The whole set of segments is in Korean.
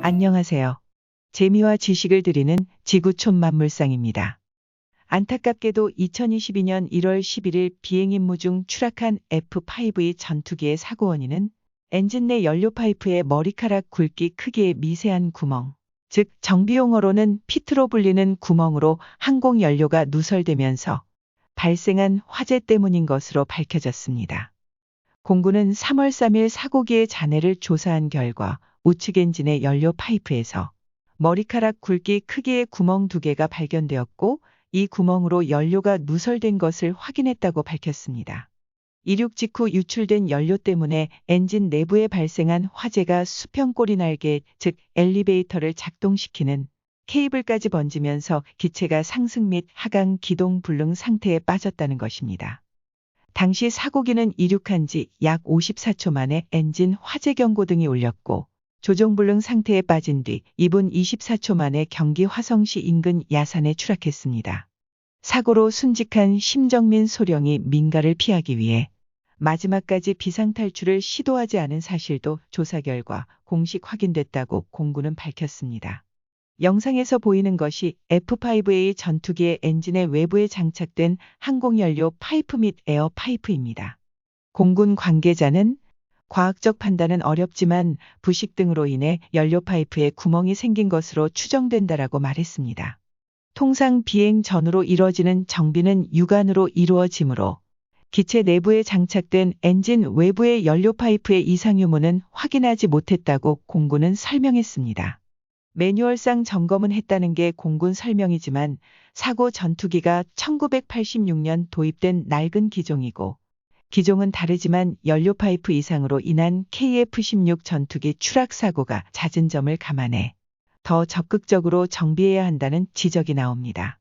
안녕하세요. 재미와 지식을 드리는 지구촌 만물상입니다. 안타깝게도 2022년 1월 11일 비행 임무 중 추락한 F5의 전투기의 사고 원인은 엔진 내 연료 파이프의 머리카락 굵기 크기의 미세한 구멍, 즉 정비용어로는 피트로 불리는 구멍으로 항공 연료가 누설되면서 발생한 화재 때문인 것으로 밝혀졌습니다. 공군은 3월 3일 사고기의 잔해를 조사한 결과 우측 엔진의 연료 파이프에서 머리카락 굵기 크기의 구멍 2개가 발견되었고 이 구멍으로 연료가 누설된 것을 확인했다고 밝혔습니다. 이륙 직후 유출된 연료 때문에 엔진 내부에 발생한 화재가 수평 꼬리 날개, 즉 엘리베이터를 작동시키는 케이블까지 번지면서 기체가 상승 및 하강 기동 불능 상태에 빠졌다는 것입니다. 당시 사고기는 이륙한 지 약 54초 만에 엔진 화재 경고등이 울렸고 조종불능 상태에 빠진 뒤 2분 24초 만에 경기 화성시 인근 야산에 추락했습니다. 사고로 순직한 심정민 소령이 민가를 피하기 위해 마지막까지 비상탈출을 시도하지 않은 사실도 조사 결과 공식 확인됐다고 공군은 밝혔습니다. 영상에서 보이는 것이 F5A 전투기의 엔진의 외부에 장착된 항공연료 파이프 및 에어 파이프입니다. 공군 관계자는 과학적 판단은 어렵지만 부식 등으로 인해 연료 파이프에 구멍이 생긴 것으로 추정된다라고 말했습니다. 통상 비행 전후로 이뤄지는 정비는 육안으로 이루어지므로 기체 내부에 장착된 엔진 외부의 연료 파이프의 이상 유무는 확인하지 못했다고 공군은 설명했습니다. 매뉴얼상 점검은 했다는 게 공군 설명이지만 사고 전투기가 1986년 도입된 낡은 기종이고 기종은 다르지만 연료 파이프 이상으로 인한 KF-16 전투기 추락 사고가 잦은 점을 감안해 더 적극적으로 정비해야 한다는 지적이 나옵니다.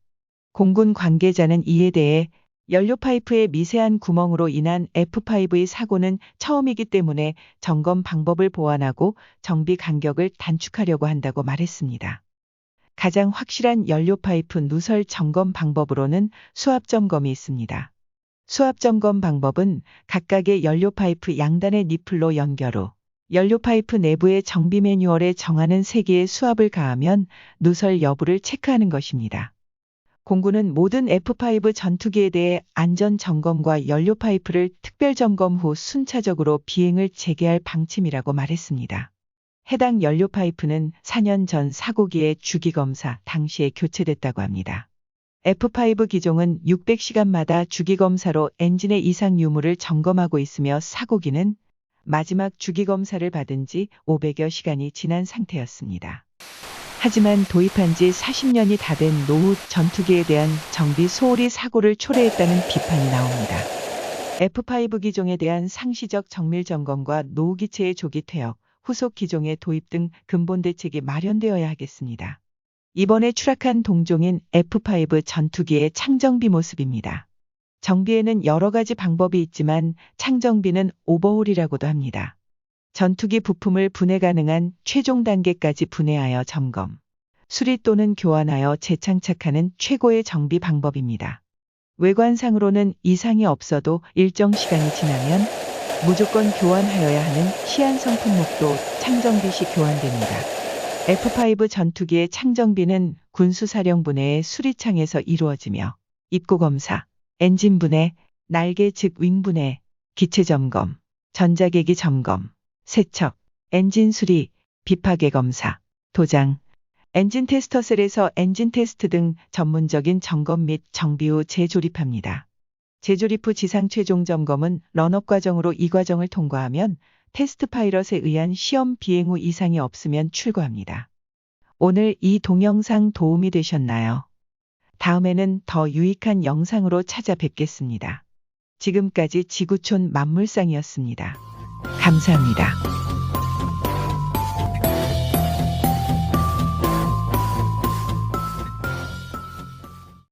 공군 관계자는 이에 대해 연료 파이프의 미세한 구멍으로 인한 F5의 사고는 처음이기 때문에 점검 방법을 보완하고 정비 간격을 단축하려고 한다고 말했습니다. 가장 확실한 연료 파이프 누설 점검 방법으로는 수압 점검이 있습니다. 수압 점검 방법은 각각의 연료 파이프 양단의 니플로 연결 후 연료 파이프 내부의 정비 매뉴얼에 정하는 세기의 수압을 가하면 누설 여부를 체크하는 것입니다. 공군은 모든 F5 전투기에 대해 안전 점검과 연료 파이프를 특별 점검 후 순차적으로 비행을 재개할 방침이라고 말했습니다. 해당 연료 파이프는 4년 전 사고기의 주기 검사 당시에 교체됐다고 합니다. F5 기종은 600시간마다 주기검사로 엔진의 이상 유무를 점검하고 있으며 사고기는 마지막 주기검사를 받은 지 500여 시간이 지난 상태였습니다. 하지만 도입한 지 40년이 다 된 노후 전투기에 대한 정비 소홀히 사고를 초래했다는 비판이 나옵니다. F5 기종에 대한 상시적 정밀 점검과 노후 기체의 조기 퇴역, 후속 기종의 도입 등 근본 대책이 마련되어야 하겠습니다. 이번에 추락한 동종인 F5 전투기의 창정비 모습입니다. 정비에는 여러 가지 방법이 있지만 창정비는 오버홀이라고도 합니다. 전투기 부품을 분해 가능한 최종 단계까지 분해하여 점검, 수리 또는 교환하여 재창착하는 최고의 정비 방법입니다. 외관상으로는 이상이 없어도 일정 시간이 지나면 무조건 교환하여야 하는 시한 성품목도 창정비 시 교환됩니다. F5 전투기의 창정비는 군수사령부내의 수리창에서 이루어지며 입고검사, 엔진 분해, 날개 즉 윙 분해, 기체 점검, 전자계기 점검, 세척, 엔진 수리, 비파괴 검사, 도장, 엔진 테스터셀에서 엔진 테스트 등 전문적인 점검 및 정비 후 재조립합니다. 재조립 후 지상 최종 점검은 런업 과정으로 이 과정을 통과하면 테스트 파일럿에 의한 시험 비행 후 이상이 없으면 출고합니다. 오늘 이 동영상 도움이 되셨나요? 다음에는 더 유익한 영상으로 찾아뵙겠습니다. 지금까지 지구촌 만물상이었습니다. 감사합니다.